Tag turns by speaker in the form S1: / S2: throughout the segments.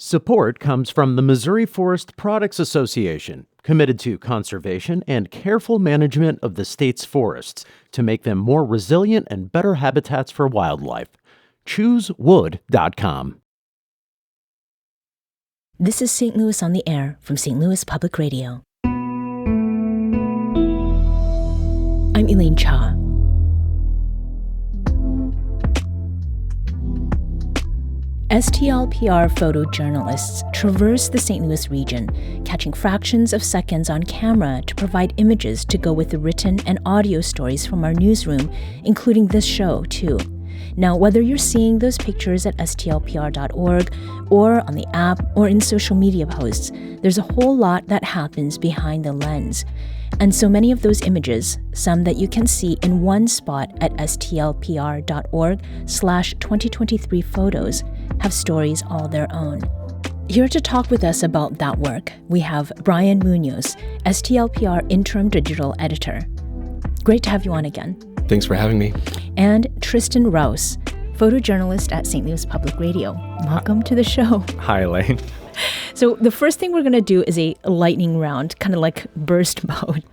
S1: Support comes from the Missouri Forest Products Association, committed to conservation and careful management of the state's forests to make them more resilient and better habitats for wildlife. ChooseWood.com.
S2: This is St. Louis on the Air from St. Louis Public Radio. I'm Elaine Cha. STLPR photojournalists traverse the St. Louis region, catching fractions of seconds on camera to provide images to go with the written and audio stories from our newsroom, including this show, too. Now, whether you're seeing those pictures at STLPR.org or on the app or in social media posts, there's a whole lot that happens behind the lens. And so many of those images, some that you can see in one spot at STLPR.org/2023 photos, have stories all their own. Here to talk with us about that work, we have Brian Munoz, STLPR Interim Digital Editor. Great to have you on again.
S3: Thanks for having me.
S2: And Tristen Rouse, photojournalist at St. Louis Public Radio. Welcome to the show.
S4: Hi, Elaine.
S2: So the first thing we're going to do is a lightning round, kind of like burst mode.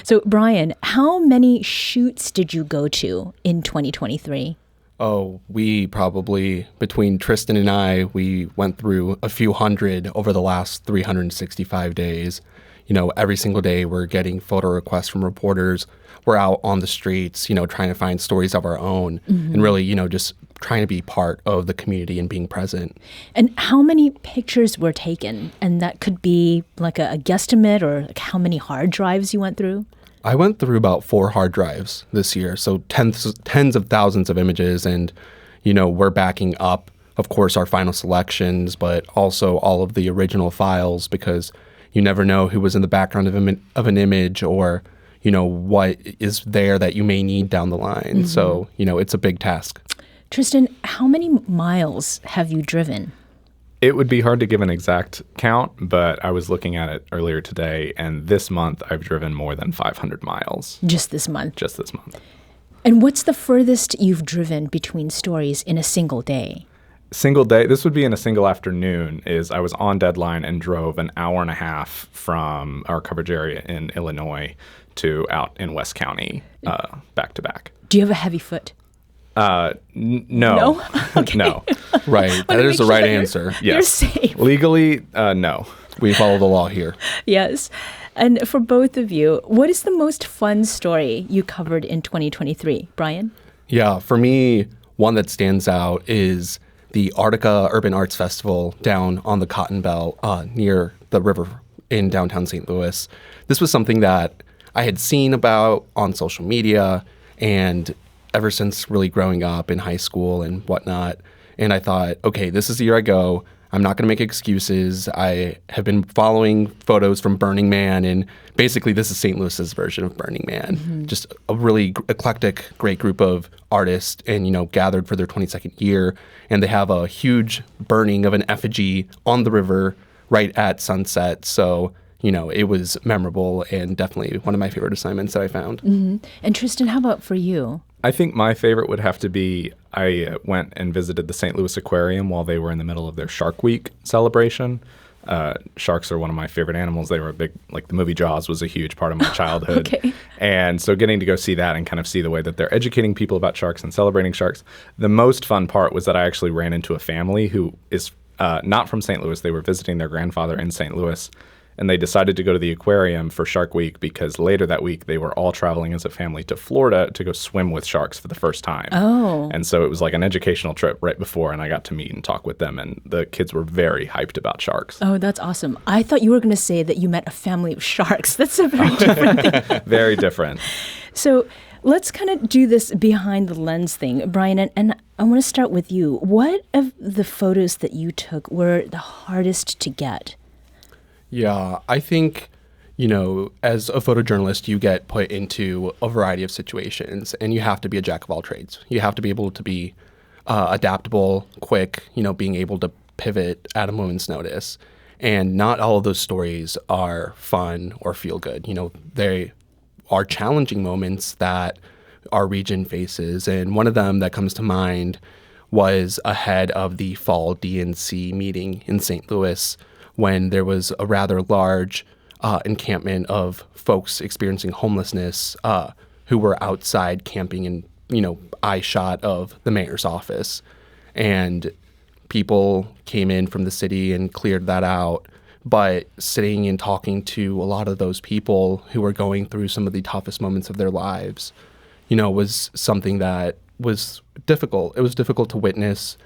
S2: So Brian, how many shoots did you go to in 2023?
S3: Oh, we probably, between Tristen and I, we went through a few hundred over the last 365 days. You know, every single day we're getting photo requests from reporters. We're out on the streets, trying to find stories of our own and really, just trying to be part of the community and being present.
S2: And how many pictures were taken? And that could be like a guesstimate or like how many hard drives you went through?
S3: I went through about 4 hard drives this year, so tens of thousands of images. And, we're backing up, of course, our final selections, but also all of the original files because you never know who was in the background of an image or what is there that you may need down the line. So, it's a big task.
S2: Tristen, how many miles have you driven?
S4: It would be hard to give an exact count, but I was looking at it earlier today, and this month I've driven more than 500 miles.
S2: Just this month?
S4: Just this month.
S2: And what's the furthest you've driven between stories in a single day?
S4: Single day, this would be in a single afternoon, is I was on deadline and drove an hour and a half from our coverage area in Illinois to out in West County, back to back.
S2: Do you have a heavy foot?
S4: No.
S2: No? Okay.
S4: No.
S3: Right. That is the right answer.
S4: Yes.
S2: You're safe.
S4: Legally, no.
S3: We follow the law here.
S2: Yes. And for both of you, what is the most fun story you covered in 2023? Brian?
S3: Yeah, for me, one that stands out is the Arctica Urban Arts Festival down on the Cotton Belt near the river in downtown St. Louis. This was something that I had seen about on social media and ever since really growing up in high school and whatnot. And I thought, okay, this is the year I go. I'm not going to make excuses. I have been following photos from Burning Man, and basically this is St. Louis's version of Burning Man. Just a really eclectic, great group of artists and, gathered for their 22nd year. And they have a huge burning of an effigy on the river right at sunset. So, it was memorable and definitely one of my favorite assignments that I found.
S2: And Tristen, how about for you?
S4: I think my favorite would have to be I went and visited the St. Louis Aquarium while they were in the middle of their Shark Week celebration. Sharks are one of my favorite animals. They were the movie Jaws was a huge part of my childhood.
S2: Okay.
S4: And so getting to go see that and kind of see the way that they're educating people about sharks and celebrating sharks. The most fun part was that I actually ran into a family who is not from St. Louis. They were visiting their grandfather in St. Louis. And they decided to go to the aquarium for Shark Week because later that week they were all traveling as a family to Florida to go swim with sharks for the first time.
S2: Oh.
S4: And so it was like an educational trip right before, and I got to meet and talk with them, and the kids were very hyped about sharks.
S2: Oh, that's awesome. I thought you were going to say that you met a family of sharks. That's a very different thing.
S4: Very different.
S2: So let's kind of do this behind the lens thing. Brian, and I want to start with you. What of the photos that you took were the hardest to get?
S3: Yeah, I think, as a photojournalist, you get put into a variety of situations and you have to be a jack of all trades. You have to be able to be adaptable, quick, being able to pivot at a moment's notice. And not all of those stories are fun or feel good. They are challenging moments that our region faces. And one of them that comes to mind was ahead of the fall DNC meeting in St. Louis, when there was a rather large encampment of folks experiencing homelessness who were outside camping in, eye shot of the mayor's office. And people came in from the city and cleared that out. But sitting and talking to a lot of those people who were going through some of the toughest moments of their lives, was something that was difficult. It was difficult to witness,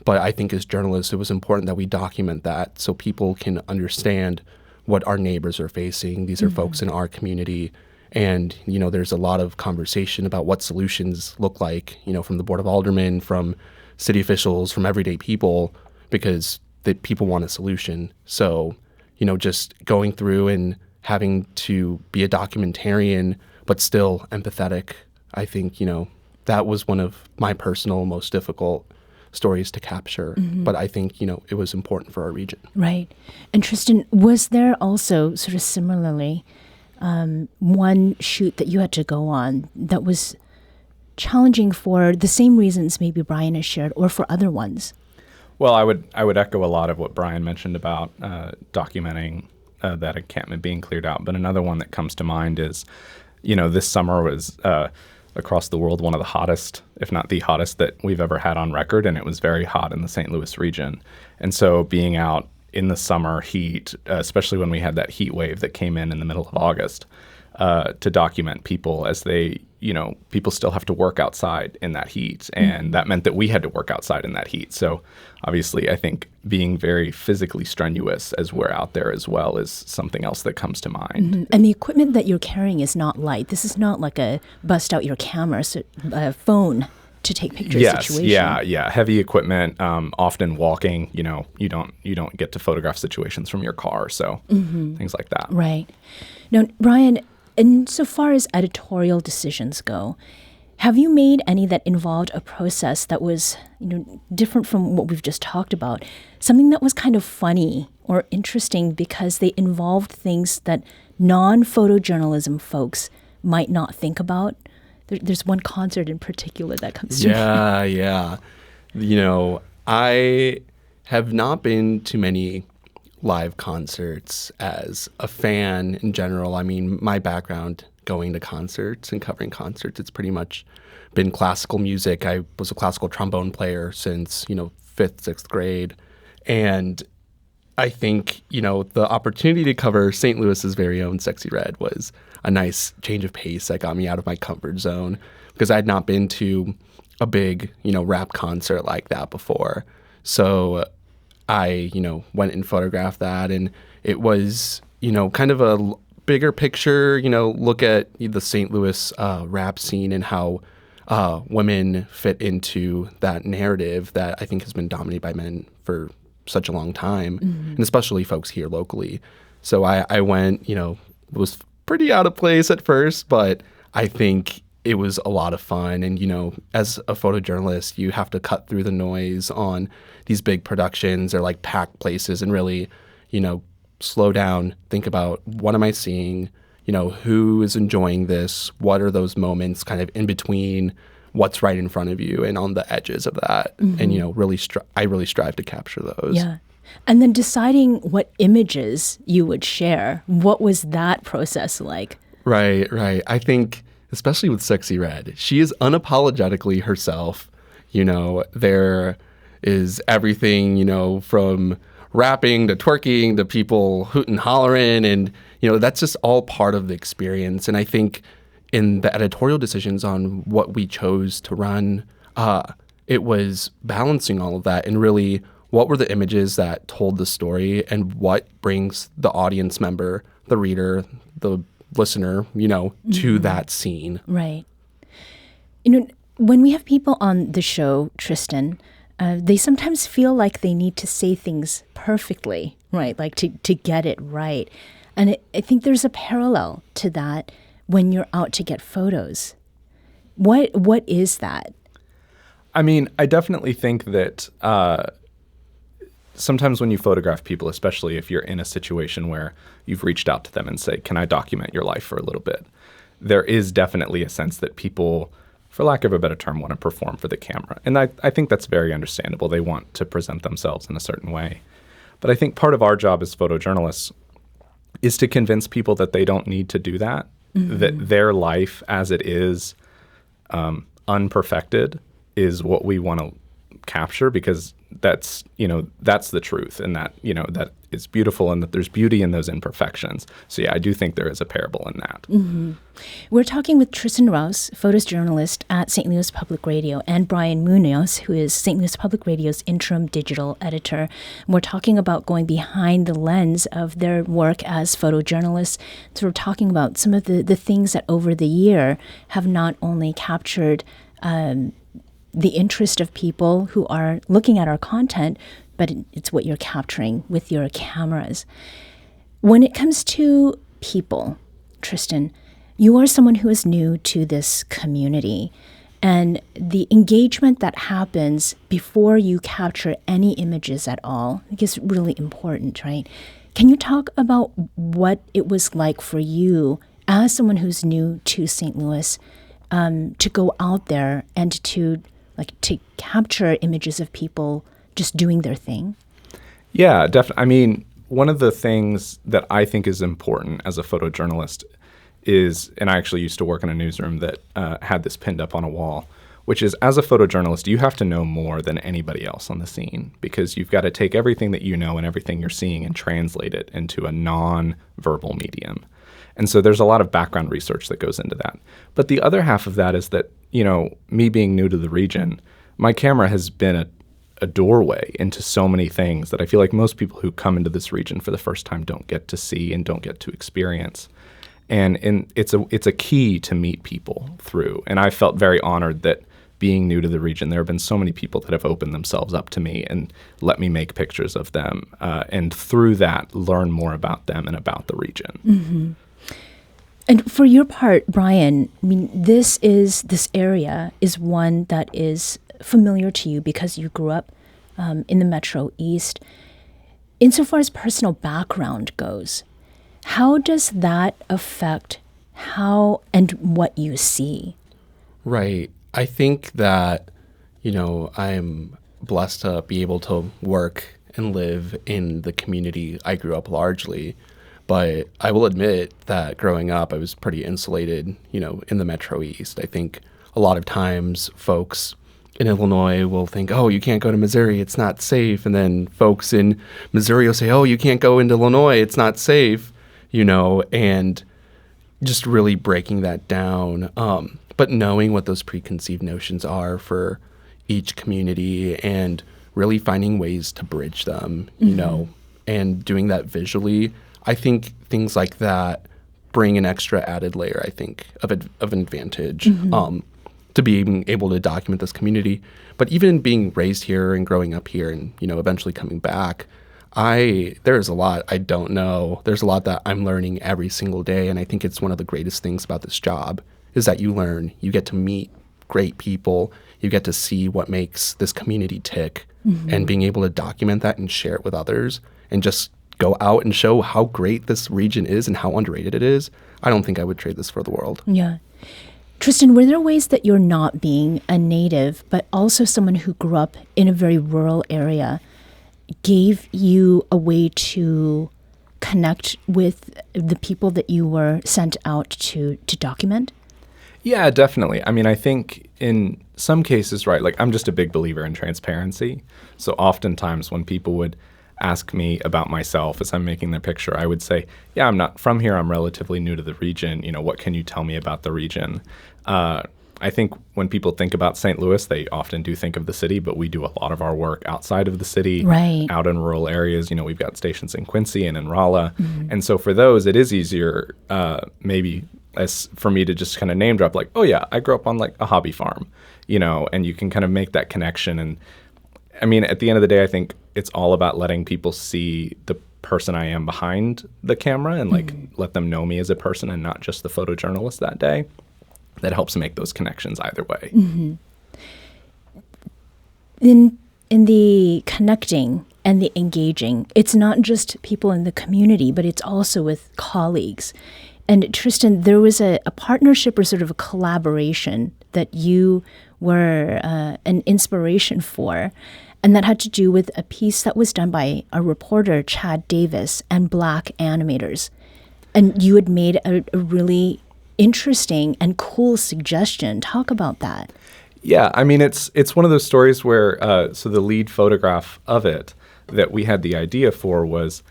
S3: but I think as journalists, it was important that we document that so people can understand what our neighbors are facing. These are folks in our community. And, there's a lot of conversation about what solutions look like, from the Board of Aldermen, from city officials, from everyday people, because the people want a solution. So, just going through and having to be a documentarian, but still empathetic, I think, that was one of my personal most difficult stories to capture. But I think, it was important for our region.
S2: Right. And Tristen, was there also sort of similarly one shoot that you had to go on that was challenging for the same reasons maybe Brian has shared, or for other ones?
S4: Well, I would echo a lot of what Brian mentioned about documenting that encampment being cleared out. But another one that comes to mind is, this summer was across the world one of the hottest, if not the hottest, that we've ever had on record, and it was very hot in the St. Louis region. And so being out in the summer heat, especially when we had that heat wave that came in the middle of August, to document people as they, people still have to work outside in that heat. And that meant that we had to work outside in that heat. So obviously, I think being very physically strenuous as we're out there as well is something else that comes to mind.
S2: And the equipment that you're carrying is not light. This is not like a bust out your camera, phone to take pictures situation.
S4: Yeah. Heavy equipment, often walking, you don't get to photograph situations from your car. So things like that.
S2: Right. Now, Brian, insofar as editorial decisions go, have you made any that involved a process that was, different from what we've just talked about? Something that was kind of funny or interesting because they involved things that non-photojournalism folks might not think about? There's one concert in particular that comes to mind.
S3: Yeah. I have not been to many live concerts as a fan in general. I mean, my background going to concerts and covering concerts, it's pretty much been classical music. I was a classical trombone player since, 5th, 6th grade. And I think, the opportunity to cover St. Louis's very own Sexy Red was a nice change of pace that got me out of my comfort zone, because I had not been to a big, rap concert like that before. So I, went and photographed that, and it was, kind of a bigger picture, look at the St. Louis rap scene and how women fit into that narrative that I think has been dominated by men for such a long time, and especially folks here locally. So I went, was pretty out of place at first, but I think it was a lot of fun. And, as a photojournalist, you have to cut through the noise on these big productions or like packed places and really, slow down, think about what am I seeing, who is enjoying this, what are those moments kind of in between what's right in front of you and on the edges of that. And, really, I really strive to capture those.
S2: Yeah. And then deciding what images you would share, what was that process like?
S3: Right. I think, especially with Sexy Red, she is unapologetically herself. There is everything, from rapping to twerking to people hooting and hollering. And, that's just all part of the experience. And I think in the editorial decisions on what we chose to run, it was balancing all of that and really what were the images that told the story and what brings the audience member, the reader, the listener, to that scene.
S2: Right. When we have people on the show, Tristen, they sometimes feel like they need to say things perfectly, right? Like to get it right. And I think there's a parallel to that when you're out to get photos. What is that?
S4: I mean, I definitely think that sometimes when you photograph people, especially if you're in a situation where you've reached out to them and say, can I document your life for a little bit? There is definitely a sense that people for lack of a better term, want to perform for the camera. And I think that's very understandable. They want to present themselves in a certain way. But I think part of our job as photojournalists is to convince people that they don't need to do that, that their life as it is, unperfected, is what we want to capture, because that's the truth, and that it's beautiful, and that there's beauty in those imperfections. So yeah, I do think there is a parable in that.
S2: We're talking with Tristen Rouse, photojournalist at St. Louis Public Radio, and Brian Munoz, who is St. Louis Public Radio's interim digital editor. And we're talking about going behind the lens of their work as photojournalists. So we're talking about some of the things that over the year have not only captured the interest of people who are looking at our content, but it's what you're capturing with your cameras. When it comes to people, Tristen, you are someone who is new to this community, and the engagement that happens before you capture any images at all, I think is really important, right? Can you talk about what it was like for you as someone who's new to St. Louis to go out there and to capture images of people just doing their thing?
S4: Yeah, definitely. I mean, one of the things that I think is important as a photojournalist is, and I actually used to work in a newsroom that had this pinned up on a wall, which is, as a photojournalist, you have to know more than anybody else on the scene, because you've got to take everything that you know and everything you're seeing and translate it into a non-verbal medium. And so there's a lot of background research that goes into that. But the other half of that is that, me being new to the region, my camera has been a doorway into so many things that I feel like most people who come into this region for the first time don't get to see and don't get to experience. And it's a key to meet people through. And I felt very honored that, being new to the region, there have been so many people that have opened themselves up to me and let me make pictures of them, and through that learn more about them and about the region.
S2: And for your part, Brian, I mean, this area is one that is familiar to you because you grew up in the Metro East. Insofar as personal background goes, how does that affect how and what you see?
S3: Right. I think that, I'm blessed to be able to work and live in the community I grew up largely. But I will admit that growing up, I was pretty insulated, in the Metro East. I think a lot of times folks in Illinois will think, oh, you can't go to Missouri, it's not safe. And then folks in Missouri will say, oh, you can't go into Illinois, it's not safe, and just really breaking that down. But knowing what those preconceived notions are for each community and really finding ways to bridge them, and doing that visually. I think things like that bring an extra added layer, I think, of an advantage to being able to document this community. But even being raised here and growing up here and, eventually coming back, there's a lot I don't know. There's a lot that I'm learning every single day. And I think it's one of the greatest things about this job is that you learn, you get to meet great people, you get to see what makes this community tick, and being able to document that and share it with others and just go out and show how great this region is and how underrated it is. I don't think I would trade this for the world.
S2: Yeah. Tristen, were there ways that you're not being a native, but also someone who grew up in a very rural area, gave you a way to connect with the people that you were sent out to document?
S4: Yeah, definitely. I mean, I think in some cases, right, like I'm just a big believer in transparency. So oftentimes when people would ask me about myself as I'm making their picture, I would say, yeah, I'm not from here. I'm relatively new to the region. What can you tell me about the region? I think when people think about St. Louis, they often do think of the city, but we do a lot of our work outside of the city,
S2: right,
S4: out in rural areas. We've got stations in Quincy and in Rolla. And so for those, it is easier maybe as for me to just kind of name drop like, oh yeah, I grew up on like a hobby farm, and you can kind of make that connection. And I mean, at the end of the day, I think it's all about letting people see the person I am behind the camera and like let them know me as a person and not just the photojournalist that day. That helps make those connections either way.
S2: In the connecting and the engaging, it's not just people in the community, but it's also with colleagues. And Tristen, there was a partnership or sort of a collaboration that you were an inspiration for, and that had to do with a piece that was done by a reporter, Chad Davis, and Black animators. And you had made a really interesting and cool suggestion. Talk about that.
S4: Yeah, I mean, it's one of those stories where, so the lead photograph of it that we had the idea for was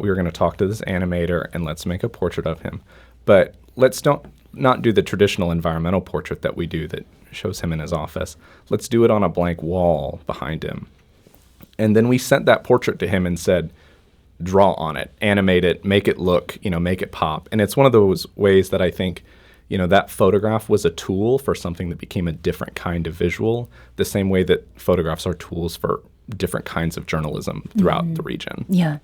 S4: we were going to talk to this animator and let's make a portrait of him. But let's not do the traditional environmental portrait that we do that shows him in his office. Let's do it on a blank wall behind him. And then we sent that portrait to him and said, draw on it, animate it, make it look, make it pop. And it's one of those ways that I think, that photograph was a tool for something that became a different kind of visual, the same way that photographs are tools for different kinds of journalism throughout the region.
S2: Yeah.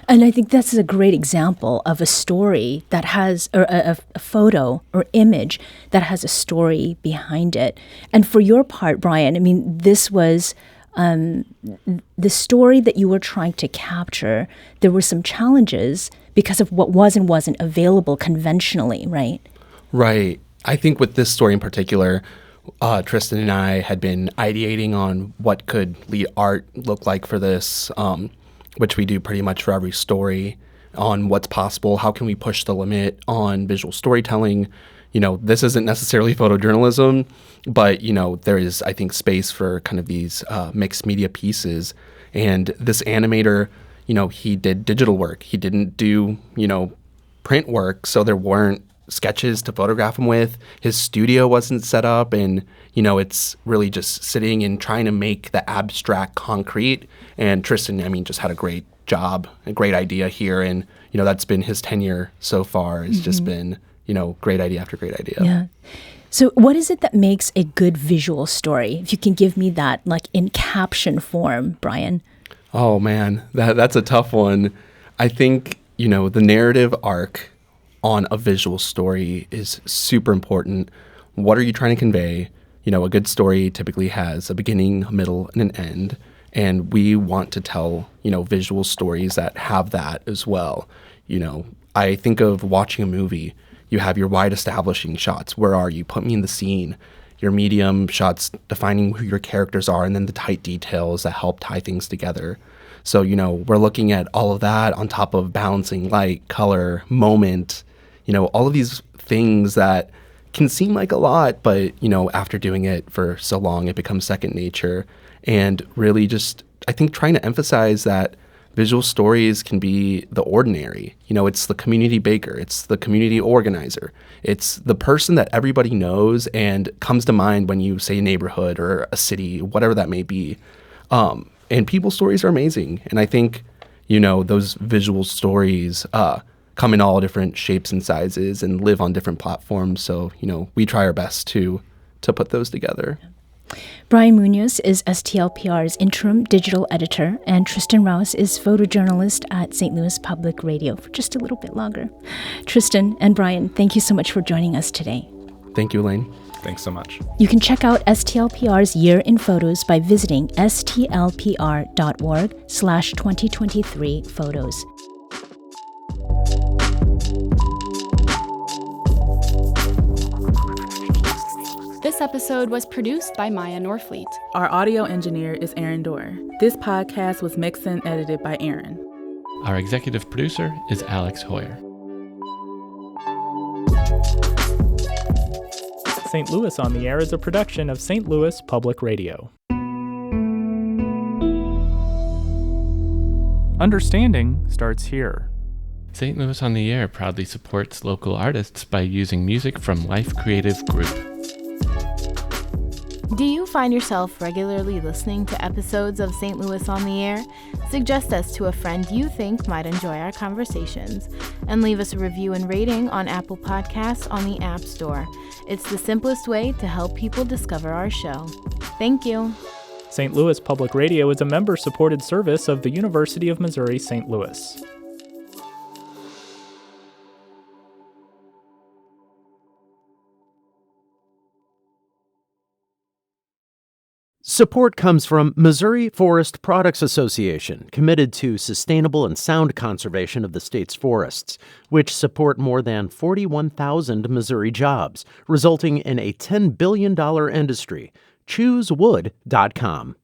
S2: And I think that's a great example of a story that has, or a photo or image that has a story behind it. And for your part, Brian, I mean, this was the story that you were trying to capture. There were some challenges because of what was and wasn't available conventionally, right?
S3: Right. I think with this story in particular, Tristen and I had been ideating on what could lead art look like for this, which we do pretty much for every story, on what's possible, how can we push the limit on visual storytelling. This isn't necessarily photojournalism, but, there is, I think, space for kind of these mixed media pieces. And this animator, he did digital work. He didn't do, print work, so there weren't sketches to photograph him with. His studio wasn't set up, and it's really just sitting and trying to make the abstract concrete. And Tristen, just had a great job, a great idea here, and that's been his tenure so far. It's just been great idea after great idea.
S2: Yeah. So what is it that makes a good visual story? If you can give me that, like in caption form, Brian.
S3: Oh man, that's a tough one. I think the narrative arc on a visual story is super important. What are you trying to convey? A good story typically has a beginning, a middle, and an end. And we want to tell, visual stories that have that as well. I think of watching a movie. You have your wide establishing shots. Where are you? Put me in the scene. Your medium shots defining who your characters are, and then the tight details that help tie things together. So, we're looking at all of that on top of balancing light, color, moment, all of these things that can seem like a lot, but, after doing it for so long, it becomes second nature. And really just, I think, trying to emphasize that visual stories can be the ordinary. It's the community baker. It's the community organizer. It's the person that everybody knows and comes to mind when you say neighborhood or a city, whatever that may be. And people's stories are amazing. And I think, those visual stories come in all different shapes and sizes and live on different platforms. So, we try our best to put those together.
S2: Brian Munoz is STLPR's interim digital editor, and Tristen Rouse is photojournalist at St. Louis Public Radio for just a little bit longer. Tristen and Brian, thank you so much for joining us today.
S3: Thank you, Elaine.
S4: Thanks so much.
S2: You can check out STLPR's Year in Photos by visiting stlpr.org/2023 photos.
S5: This episode was produced by Maya Norfleet.
S6: Our audio engineer is Aaron Dorr. This podcast was mixed and edited by Aaron.
S7: Our executive producer is Alex Hoyer.
S8: St. Louis on the Air is a production of St. Louis Public Radio. Understanding starts here.
S7: St. Louis on the Air proudly supports local artists by using music from Life Creative Group.
S9: Do you find yourself regularly listening to episodes of St. Louis on the Air? Suggest us to a friend you think might enjoy our conversations, and leave us a review and rating on Apple Podcasts on the App Store. It's the simplest way to help people discover our show. Thank you.
S8: St. Louis Public Radio is a member-supported service of the University of Missouri St. Louis.
S1: Support comes from Missouri Forest Products Association, committed to sustainable and sound conservation of the state's forests, which support more than 41,000 Missouri jobs, resulting in a $10 billion industry. ChooseWood.com.